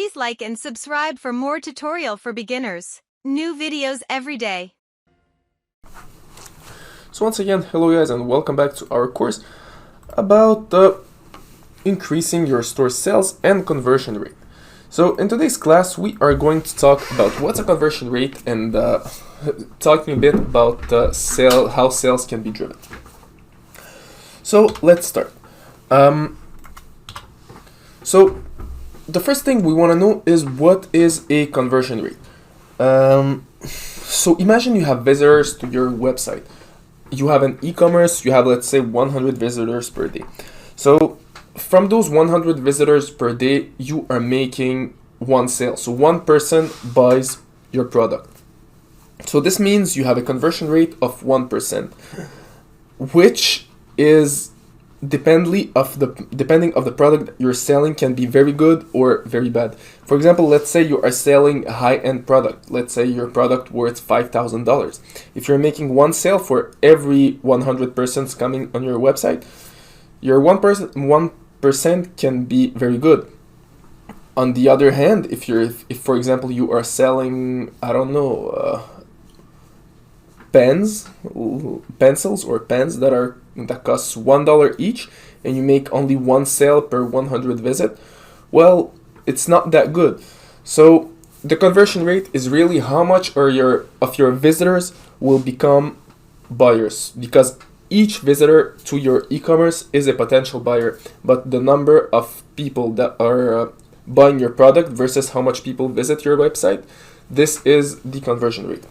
Please like and subscribe for more tutorial for beginners. New videos every day. So once again, hello guys and welcome back to our course about increasing your store sales and conversion rate. So in today's class we are going to talk about what's a conversion rate and talking a bit about how sales can be driven. So let's start. So the first thing we want to know is what is a conversion rate. So imagine you have visitors to your website. You have an e-commerce, you have, let's say, 100 visitors per day. So from those 100 visitors per day, you are making one sale. So one person buys your product. So this means you have a conversion rate of 1%, which is depending of the product that you're selling can be very good or very bad. For example, let's say you are selling a high-end product. Let's say your product worth $5,000. If you're making one sale for every 100 persons coming on your website, your 1% can be very good. On the other hand, if for example you are selling, I don't know, pencils or pens that costs $1 each, and you make only one sale per 100 visit, well, it's not that good. So the conversion rate is really how much of your visitors will become buyers, because each visitor to your e-commerce is a potential buyer, but the number of people that are buying your product versus how much people visit your website, this is the conversion rate.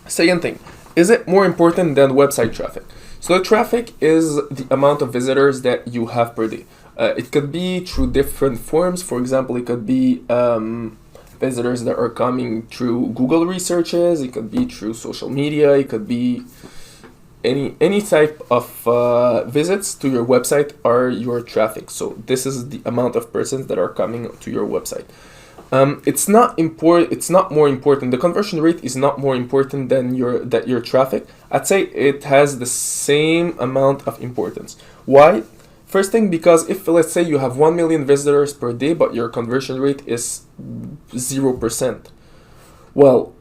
Second thing, is it more important than website traffic? So the traffic is the amount of visitors that you have per day. It could be through different forms. For example, it could be visitors that are coming through Google researches. It could be through social media. It could be any type of visits to your website are your traffic. So this is the amount of persons that are coming to your website. It's not more important. The conversion rate is not more important than your traffic. I'd say it has the same amount of importance. Why? First thing, because if, let's say, you have 1 million visitors per day, but your conversion rate is 0%, well,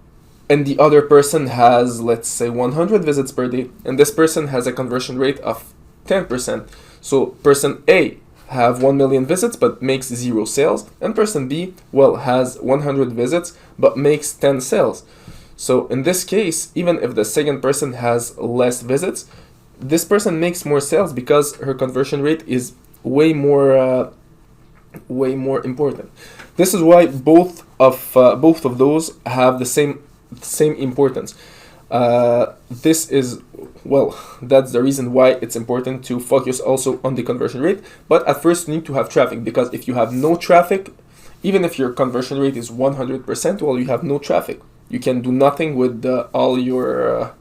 and the other person has, let's say, 100 visits per day, and this person has a conversion rate of 10%. So person A have 1 million visits but makes 0 sales, and person B, well, has 100 visits but makes 10 sales. So in this case, even if the second person has less visits, this person makes more sales because her conversion rate is way more important. This is why both of those have the same importance. This is, well, that's the reason why it's important to focus also on the conversion rate. But at first you need to have traffic, because if you have no traffic, even if your conversion rate is 100%, well, you have no traffic. You can do nothing with all your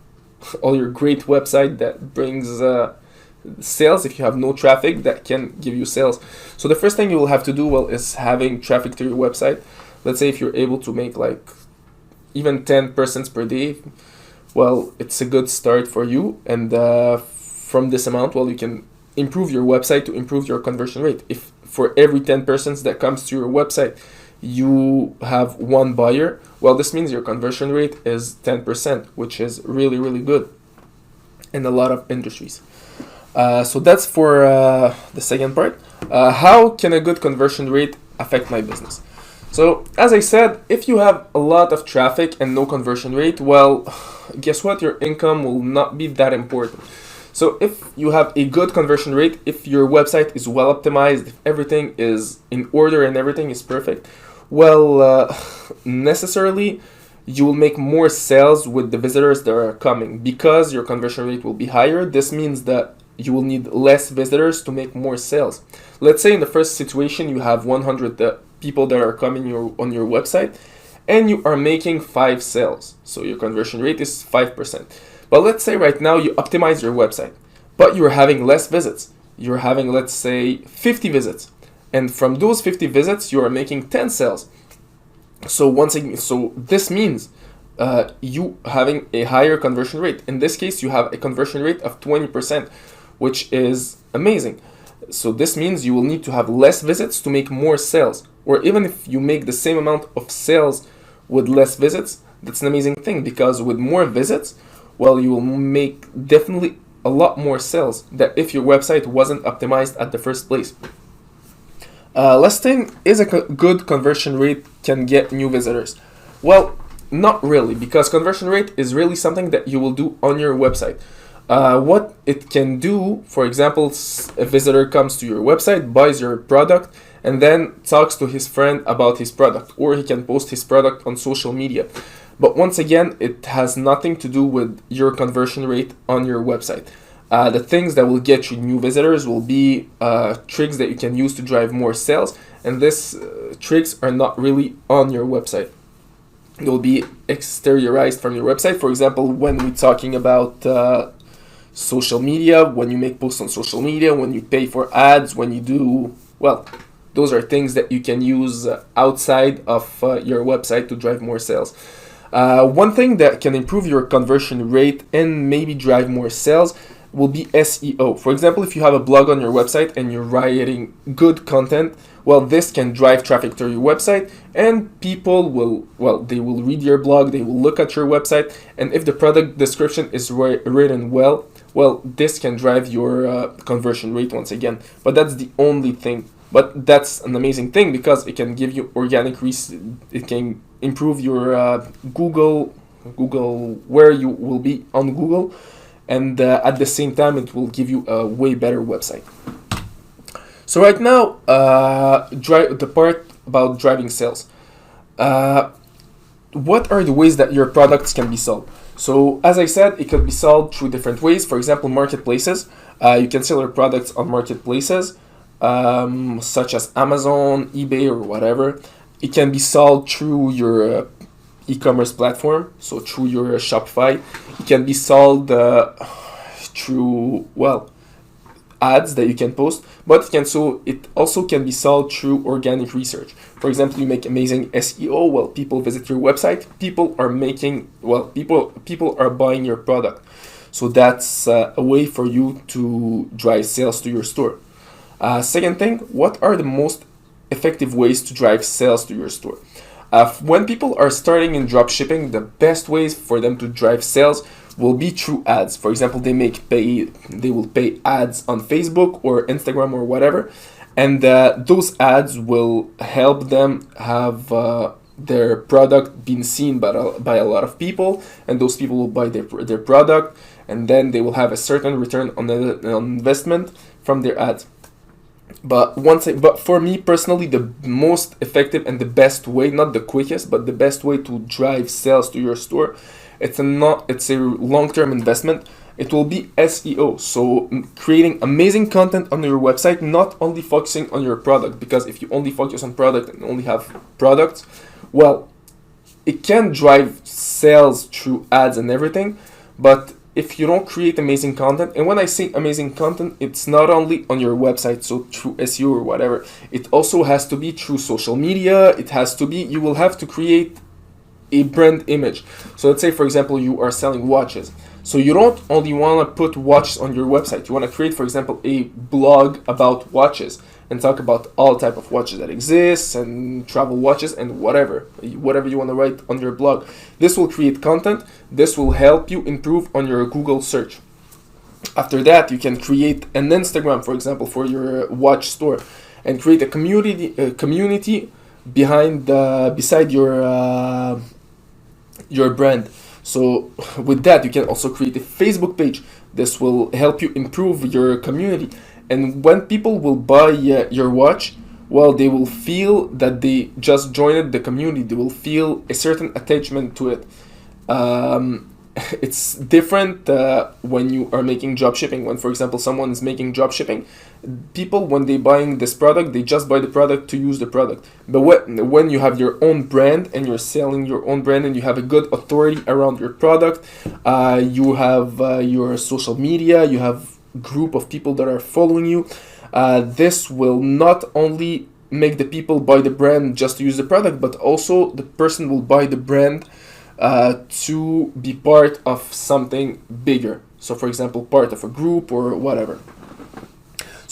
great website that brings sales if you have no traffic that can give you sales. So the first thing you will have to do, well, is having traffic to your website. Let's say if you're able to make like even 10 persons per day, well, it's a good start for you, and from this amount, well, you can improve your website to improve your conversion rate. If for every 10 persons that comes to your website, you have one buyer, well, this means your conversion rate is 10%, which is really, really good in a lot of industries. So that's for the second part. How can a good conversion rate affect my business? So, as I said, if you have a lot of traffic and no conversion rate, well, guess what? Your income will not be that important. So if you have a good conversion rate, if your website is well optimized, if everything is in order and everything is perfect, well, necessarily you will make more sales with the visitors that are coming, because your conversion rate will be higher. This means that you will need less visitors to make more sales. Let's say in the first situation you have 100 people that are coming on your website, and you are making 5 sales. So your conversion rate is 5%. But let's say right now you optimize your website, but you're having less visits. You're having, let's say, 50 visits. And from those 50 visits, you are making 10 sales. So this means you having a higher conversion rate. In this case, you have a conversion rate of 20%, which is amazing. So this means you will need to have less visits to make more sales. or even if you make the same amount of sales with less visits, that's an amazing thing, because with more visits, well, you will make definitely a lot more sales than if your website wasn't optimized at the first place. Last thing is a good conversion rate can get new visitors. Well, not really, because conversion rate is really something that you will do on your website. What it can do, for example, a visitor comes to your website, buys your product, and then talks to his friend about his product, or he can post his product on social media. But once again, it has nothing to do with your conversion rate on your website. The things that will get you new visitors will be tricks that you can use to drive more sales, and these tricks are not really on your website. They will be exteriorized from your website. For example, when we're talking about social media, when you make posts on social media, when you pay for ads, when you do, well, those are things that you can use outside of your website to drive more sales. One thing that can improve your conversion rate and maybe drive more sales will be SEO. For example, if you have a blog on your website and you're writing good content, well, this can drive traffic to your website, and people will, well, they will read your blog, they will look at your website, and if the product description is written well, this can drive your conversion rate once again. But that's the only thing. But that's an amazing thing, because it can give you organic it can improve your Google, where you will be on Google, and at the same time it will give you a way better website. So right now, the part about driving sales. What are the ways that your products can be sold? So as I said, it can be sold through different ways. For example, marketplaces. You can sell your products on marketplaces, such as Amazon, eBay, or whatever. It can be sold through your e-commerce platform, so through your Shopify. It can be sold through, well, ads that you can post, but it also can be sold through organic research. For example, you make amazing SEO, well, people visit your website, people are buying your product. So that's a way for you to drive sales to your store. Second thing, what are the most effective ways to drive sales to your store? When people are starting in dropshipping, the best ways for them to drive sales will be through ads. For example, they will pay ads on Facebook or Instagram or whatever, and those ads will help them have their product being seen by a lot of people, and those people will buy their product, and then they will have a certain return on investment from their ads. But for me personally, the most effective and the best way, not the quickest, but the best way to drive sales to your store, it's a long-term investment. It will be SEO. So creating amazing content on your website, not only focusing on your product, because if you only focus on product and only have products, well, it can drive sales through ads and everything, but if you don't create amazing content, and when I say amazing content, it's not only on your website, so through SEO or whatever, it also has to be through social media. You will have to create a brand image. So let's say, for example, you are selling watches. So you don't only want to put watches on your website. You want to create, for example, a blog about watches and talk about all type of watches that exist and travel watches and whatever you want to write on your blog. This will create content. This will help you improve on your Google search. After that, you can create an Instagram, for example, for your watch store, and create a community beside your brand. So with that, you can also create a Facebook page. This will help you improve your community. And when people will buy your watch, well, they will feel that they just joined the community. They will feel a certain attachment to it. It's different when you are making drop shipping. When, for example, someone is making drop shipping, people, when they buying this product, they just buy the product to use the product. But when you have your own brand and you're selling your own brand and you have a good authority around your product, you have your social media, you have group of people that are following you, this will not only make the people buy the brand just to use the product, but also the person will buy the brand to be part of something bigger. So for example, part of a group or whatever.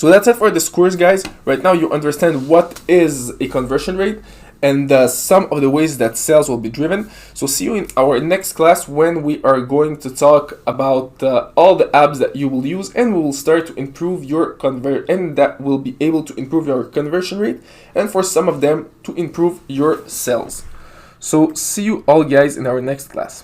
So that's it for this course, guys. Right now you understand what is a conversion rate and some of the ways that sales will be driven. So see you in our next class when we are going to talk about all the apps that you will use, and we will start to improve your and that will be able to improve your conversion rate, and for some of them to improve your sales. So see you all guys in our next class.